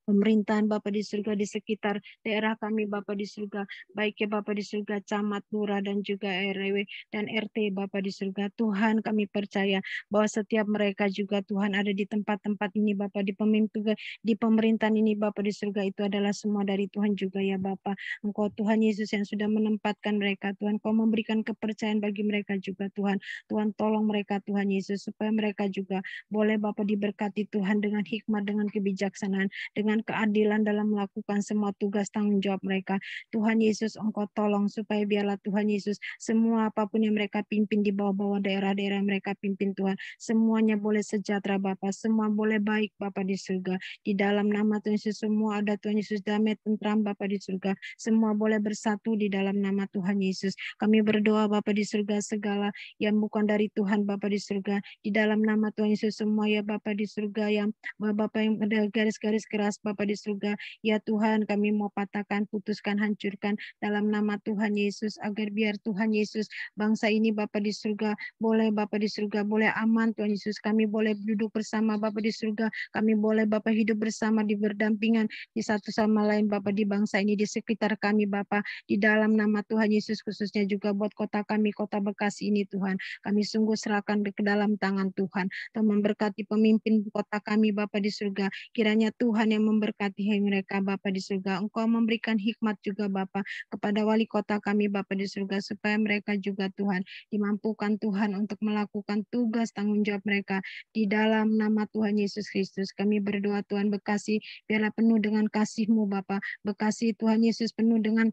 pemerintahan Bapa di surga di sekitar daerah kami Bapa di surga, baik ya Bapa di surga, camat, lurah dan juga RW dan RT Bapa di surga. Tuhan, kami percaya bahwa setiap mereka juga Tuhan ada di tempat-tempat ini Bapa, di pemimpin, di pemerintahan ini Bapa di surga, itu adalah semua dari Tuhan juga ya Bapa. Engkau Tuhan Yesus yang sudah menempatkan mereka Tuhan, Kau memberikan kepercayaan bagi mereka juga Tuhan. Tuhan tolong mereka Tuhan Yesus supaya mereka juga boleh Bapa diberkati Tuhan dengan hikmat, dengan kebijaksanaan, dengan keadilan dalam melakukan semua tugas tanggung jawab mereka. Tuhan Yesus, Engkau tolong supaya biarlah Tuhan Yesus semua apapun yang mereka pimpin di bawah-bawah daerah-daerah yang mereka pimpin Tuhan, semuanya boleh sejahtera Bapa, semua boleh baik Bapa di surga. Di dalam nama Tuhan Yesus semua ada Tuhan Yesus, damai tentram Bapa di surga, semua boleh bersatu di dalam nama Tuhan Yesus. Kami berdoa Bapa di surga, segala yang bukan dari Tuhan Bapa di surga, di dalam nama Tuhan Yesus semua ya Bapa di surga, yang Bapa yang ada garis-garis keras Bapa di surga, ya Tuhan, kami mau patahkan, putuskan, hancurkan dalam nama Tuhan Yesus, agar biar Tuhan Yesus bangsa ini Bapa di surga boleh Bapa di surga boleh aman Tuhan Yesus, kami boleh duduk bersama Bapa di surga, kami boleh Bapa hidup bersama di berdampingan di satu sama lain Bapa di bangsa ini, di sekitar kami Bapa, di dalam nama Tuhan Yesus, khususnya juga buat kota kami, kota Bekasi ini Tuhan, kami sungguh serahkan ke dalam tangan Tuhan. Tuhan memberkati pemimpin kota kami Bapa di surga, kiranya Tuhan yang memberkati mereka Bapa di surga. Engkau memberikan hikmat juga Bapa kepada wali kota kami Bapa di surga, supaya mereka juga Tuhan dimampukan Tuhan untuk melakukan tugas tanggung jawab mereka di dalam nama Tuhan Yesus Kristus. Kami berdoa Tuhan, Bekasi biarlah penuh dengan kasih-Mu Bapa. Bekasi Tuhan Yesus penuh dengan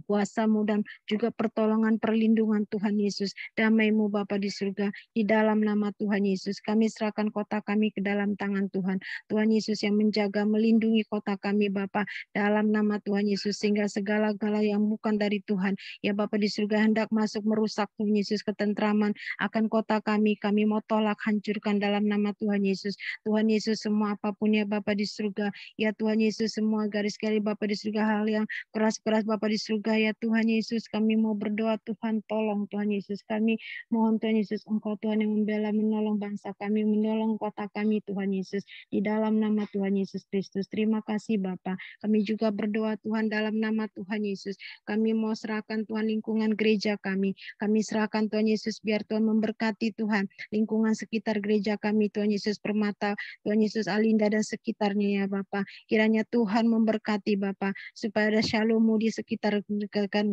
kuasa-Mu dan juga pertolongan perlindungan Tuhan Yesus, damai-Mu Bapa di surga, di dalam nama Tuhan Yesus. Kami serahkan kota kami ke dalam tangan Tuhan. Tuhan Yesus yang menjaga, melindungi kota kami Bapa, dalam nama Tuhan Yesus, sehingga segala-gala yang bukan dari Tuhan ya Bapa di surga hendak masuk merusak Tuhan Yesus ketentraman akan kota kami mau tolak, hancurkan dalam nama Tuhan Yesus. Tuhan Yesus, semua apapun ya Bapa di surga, ya Tuhan Yesus, semua garis-garis Bapa di surga, hal yang keras-keras Bapa di surga surga ya Tuhan Yesus, kami mau berdoa Tuhan, tolong Tuhan Yesus, kami mohon Tuhan Yesus, Engkau Tuhan yang membela, menolong bangsa kami, menolong kota kami Tuhan Yesus, di dalam nama Tuhan Yesus Kristus. Terima kasih Bapa. Kami juga berdoa Tuhan dalam nama Tuhan Yesus, kami mau serahkan Tuhan lingkungan gereja kami serahkan Tuhan Yesus, biar Tuhan memberkati Tuhan lingkungan sekitar gereja kami Tuhan Yesus, Permata, Tuhan Yesus, Alinda dan sekitarnya ya Bapa. Kiranya Tuhan memberkati Bapa, supaya ada shalom-Mu di sekitar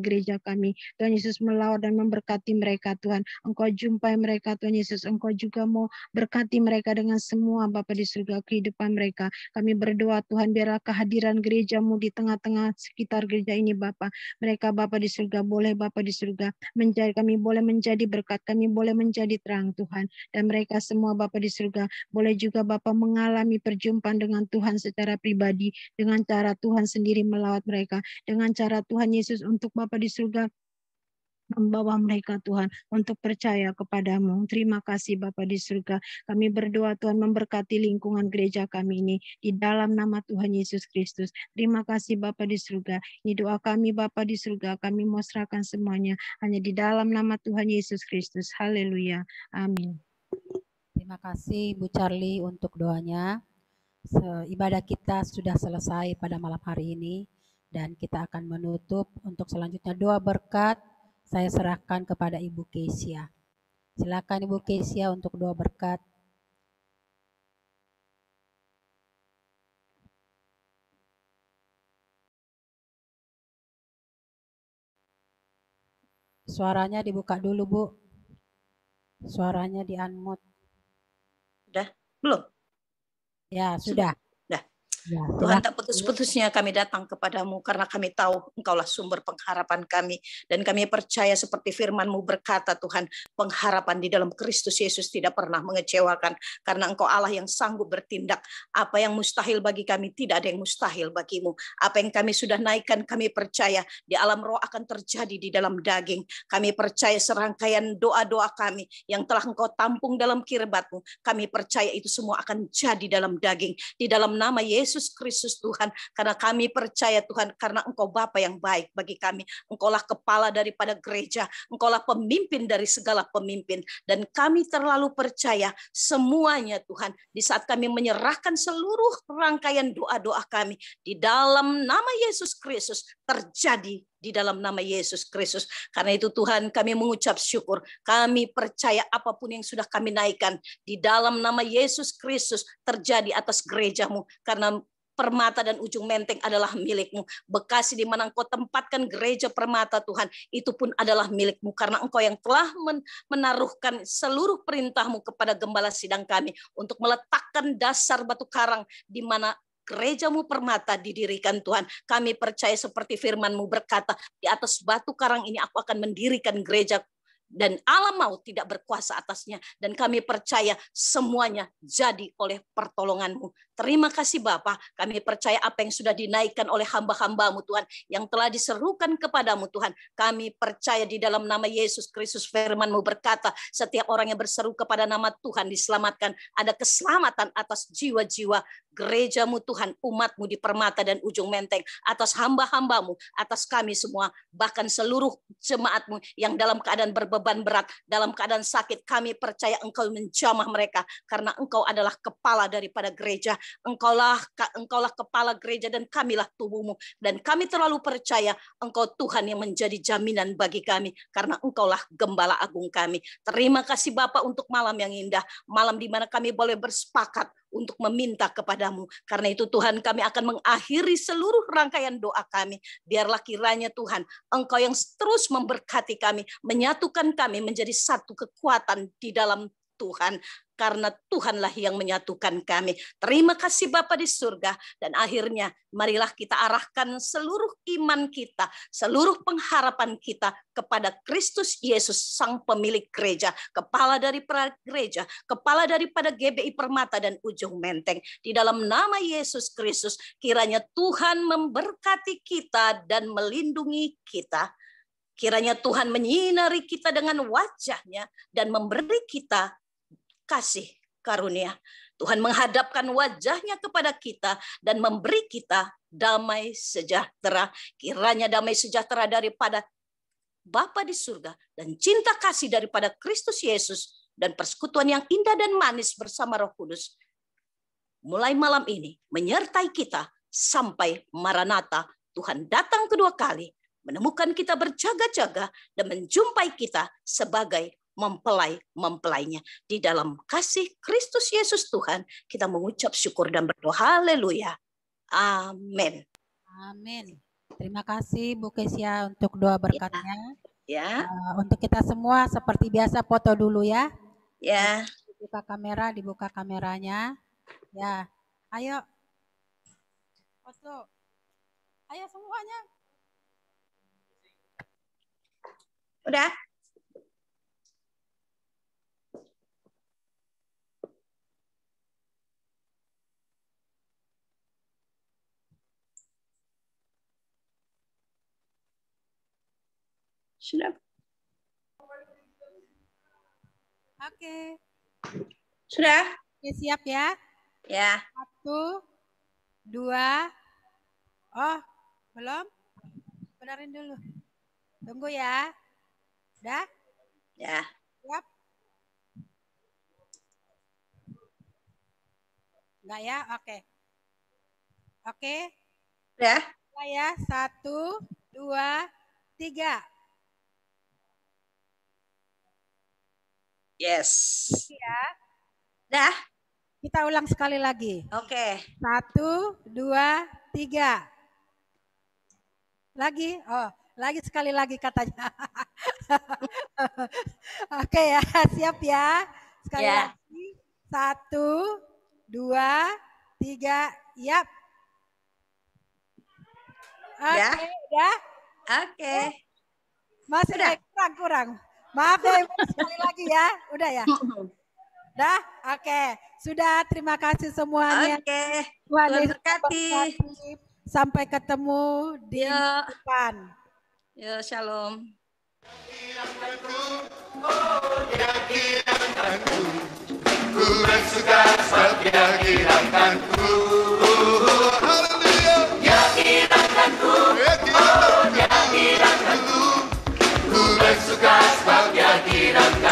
gereja kami. Tuhan Yesus melawat dan memberkati mereka Tuhan. Engkau jumpai mereka Tuhan Yesus, Engkau juga mau berkati mereka dengan semua Bapa di surga kehidupan mereka. Kami berdoa Tuhan, biarlah kehadiran gereja-Mu di tengah-tengah sekitar gereja ini Bapa. Mereka Bapa di surga, boleh Bapa di surga menjadi, kami boleh menjadi berkat, kami boleh menjadi terang Tuhan. Dan mereka semua Bapa di surga boleh juga Bapa mengalami perjumpaan dengan Tuhan secara pribadi, dengan cara Tuhan sendiri melawat mereka, dengan cara Tuhan Yesus untuk Bapa di surga membawa mereka Tuhan untuk percaya kepadamu. Terima kasih Bapa di surga. Kami berdoa Tuhan memberkati lingkungan gereja kami ini di dalam nama Tuhan Yesus Kristus. Terima kasih Bapa di surga. Ini doa kami Bapa di surga. Kami mau serahkan semuanya hanya di dalam nama Tuhan Yesus Kristus. Haleluya. Amin. Terima kasih Bu Charlie untuk doanya. Ibadah kita sudah selesai pada malam hari ini dan kita akan menutup. Untuk selanjutnya doa berkat saya serahkan kepada Ibu Kesia. Silakan Ibu Kesia untuk doa berkat. Suaranya dibuka dulu Bu. Suaranya di-unmute. Sudah? Belum? Ya, sudah. Ya, Tuhan, tak putus-putusnya kami datang kepadamu karena kami tahu Engkaulah sumber pengharapan kami. Dan kami percaya seperti firman-Mu berkata Tuhan, pengharapan di dalam Kristus Yesus tidak pernah mengecewakan. Karena Engkau Allah yang sanggup bertindak. Apa yang mustahil bagi kami, tidak ada yang mustahil bagimu. Apa yang kami sudah naikkan, kami percaya di alam roh akan terjadi di dalam daging. Kami percaya serangkaian doa-doa kami yang telah Engkau tampung dalam kirbat-Mu. Kami percaya itu semua akan jadi dalam daging. Di dalam nama Yesus Kristus Tuhan, karena kami percaya Tuhan, karena Engkau Bapa yang baik bagi kami. Engkaulah kepala daripada gereja, Engkaulah pemimpin dari segala pemimpin, dan kami terlalu percaya semuanya Tuhan, di saat kami menyerahkan seluruh rangkaian doa-doa kami, di dalam nama Yesus Kristus, terjadi di dalam nama Yesus Kristus. Karena itu Tuhan, kami mengucap syukur, kami percaya apapun yang sudah kami naikkan, di dalam nama Yesus Kristus terjadi atas gereja-Mu, karena Permata dan Ujung Menteng adalah milik-Mu. Bekasi di mana Engkau tempatkan gereja Permata Tuhan, itu pun adalah milik-Mu. Karena Engkau yang telah menaruhkan seluruh perintah-Mu kepada gembala sidang kami untuk meletakkan dasar batu karang di mana gereja-Mu Permata didirikan Tuhan. Kami percaya seperti firman-Mu berkata, di atas batu karang ini aku akan mendirikan gereja, dan alam maut tidak berkuasa atasnya. Dan kami percaya semuanya jadi oleh pertolongan-Mu. Terima kasih Bapa, kami percaya apa yang sudah dinaikkan oleh hamba-hamba-Mu Tuhan, yang telah diserukan kepadamu Tuhan. Kami percaya di dalam nama Yesus Kristus, firman-Mu berkata, setiap orang yang berseru kepada nama Tuhan diselamatkan. Ada keselamatan atas jiwa-jiwa gereja-Mu Tuhan, umat-Mu di Permata dan Ujung Menteng, atas hamba-hamba-Mu, atas kami semua, bahkan seluruh jemaat-Mu yang dalam keadaan berbeban berat, dalam keadaan sakit. Kami percaya Engkau menjamah mereka, karena Engkau adalah kepala daripada gereja. Engkaulah kepala gereja dan kamilah tubuh-Mu. Dan kami terlalu percaya Engkau Tuhan yang menjadi jaminan bagi kami, karena Engkaulah gembala agung kami. Terima kasih Bapa untuk malam yang indah, malam di mana kami boleh bersepakat untuk meminta kepadamu. Karena itu Tuhan, kami akan mengakhiri seluruh rangkaian doa kami. Biarlah kiranya Tuhan, Engkau yang terus memberkati kami, menyatukan kami menjadi satu kekuatan di dalam Tuhan. Karena Tuhanlah yang menyatukan kami. Terima kasih Bapa di surga. Dan akhirnya marilah kita arahkan seluruh iman kita, seluruh pengharapan kita kepada Kristus Yesus, Sang Pemilik Gereja, Kepala dari Gereja, Kepala daripada GBI Permata dan Ujung Menteng. Di dalam nama Yesus Kristus, kiranya Tuhan memberkati kita dan melindungi kita. Kiranya Tuhan menyinari kita dengan wajah-Nya dan memberi kita kasih karunia. Tuhan menghadapkan wajahnya kepada kita dan memberi kita damai sejahtera. Kiranya damai sejahtera daripada Bapa di surga dan cinta kasih daripada Kristus Yesus dan persekutuan yang indah dan manis bersama Roh Kudus mulai malam ini menyertai kita sampai Maranatha, Tuhan datang kedua kali, menemukan kita berjaga-jaga dan menjumpai kita sebagai mempelai-mempelainya. Di dalam kasih Kristus Yesus Tuhan, kita mengucap syukur dan berdoa. Haleluya. Amin. Amin. Terima kasih Bu Kesia untuk doa berkatnya. Ya. Untuk kita semua seperti biasa foto dulu ya. Ya. Dibuka kameranya. Ya. Ayo. Foto. Ayo semuanya. Udah? Sudah. Oke. Sudah? Oke, siap ya? Ya. 1, 2. Oh, belum? Benerin dulu. Tunggu ya. Udah? Ya. Siap? Enggak ya? Oke. Oke. Udah? Ya, 1, 2, 3. Yes. Ya. Dah. Kita ulang sekali lagi. Oke. 1, 2, 3. Lagi? Oh, lagi sekali lagi katanya. Oke ya, siap ya. Sekali Ya. lagi. 1, 2, 3. Yap. Oke, Ya. udah. Oke. Masih Udah. kurang. Maaf ya, Ibu, sekali lagi ya. Udah ya? Dah? Oke. Sudah, terima kasih semuanya. Oke. Tuhan Tuhan Yesus berkati. memberkati. Sampai ketemu di Yuk. depan. Yo, shalom. Ku bersuka sebab Dia kirangkanku. Haleluya. Dia kirangkanku. Dia kirangkanku. Ku bersuka sebab Dia kirangkanku.